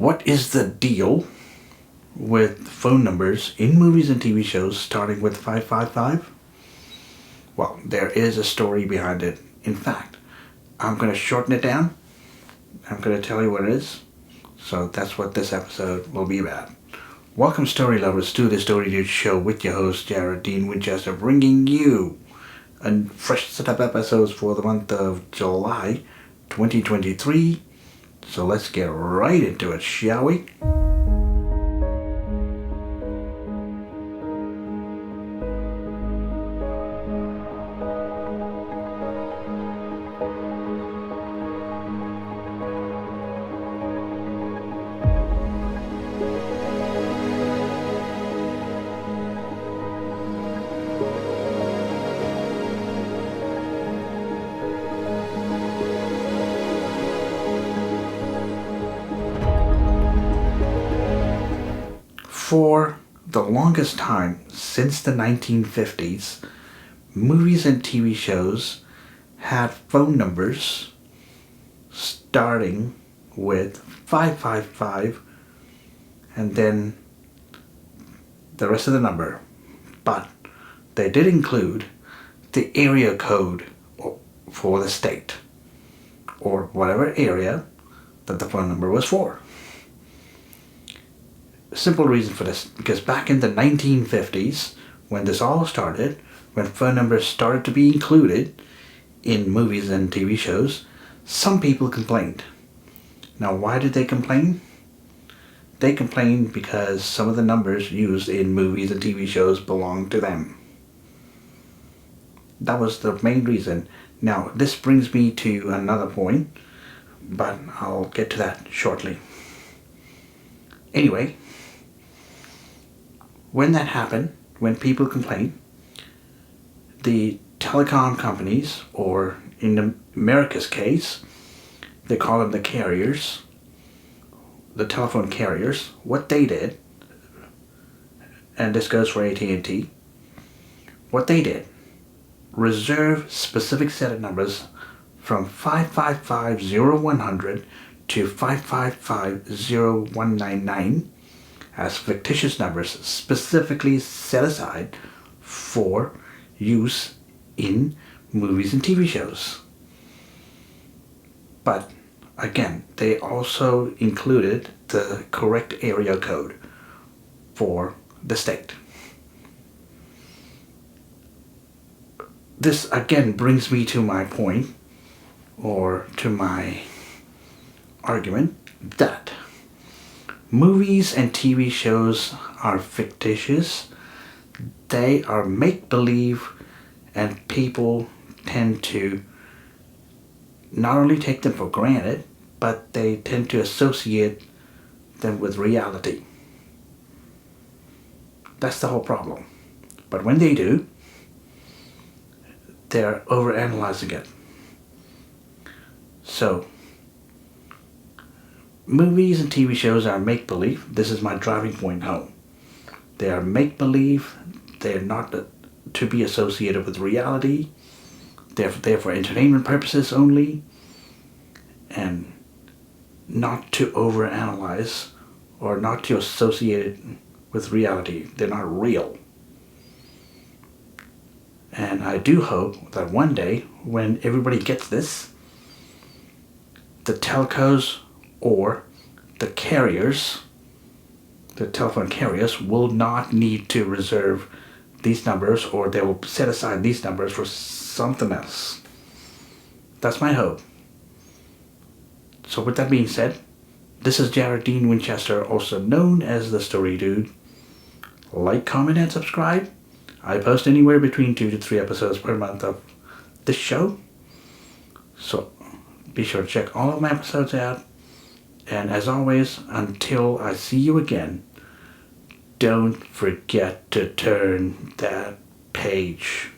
What is the deal with phone numbers in movies and TV shows starting with 555? Well, there is a story behind it. In fact, I'm going to shorten it down. I'm going to tell you what it is. So that's what this episode will be about. Welcome, story lovers, to the Story Dude Show with your host, Jarod Dean Winchester, bringing you a fresh set of episodes for the month of July 2023. So let's get right into it, shall we? For the longest time, since the 1950s, movies and TV shows had phone numbers starting with 555 and then the rest of the number. But they did include the area code for the state, or whatever area that the phone number was for. Simple reason for this, because back in the 1950s, when this all started, when phone numbers started to be included in movies and TV shows, some people complained. Now, why did they complain? They complained because some of the numbers used in movies and TV shows belonged to them. That was the main reason. Now, this brings me to another point, but I'll get to that shortly. Anyway, when that happened, when people complained, the telecom companies, or in America's case, they call them the carriers, the telephone carriers, what they did, and this goes for AT&T, what they did, reserve specific set of numbers from 555-0100 to 555-0199 as fictitious numbers specifically set aside for use in movies and TV shows. But again, they also included the correct area code for the state. This again brings me to my point, or to my argument, that movies and TV shows are fictitious. They are make-believe, and people tend to not only take them for granted, but they tend to associate them with reality. That's the whole problem. But when they do, they're overanalyzing it. So, movies and TV shows are make-believe. This is my driving point home. They are make-believe. They're not to be associated with reality. They're there for entertainment purposes only, and not to overanalyze or not to associate it with reality. They're not real. And I do hope that one day, when everybody gets this, the telcos or the carriers, the telephone carriers, will not need to reserve these numbers, or they will set aside these numbers for something else. That's my hope. So with that being said, this is Jarod Dean Winchester, also known as the Story Dude. Like, comment, and subscribe. I post anywhere between 2 to 3 episodes per month of this show. So be sure to check all of my episodes out. And as always, until I see you again, don't forget to turn that page.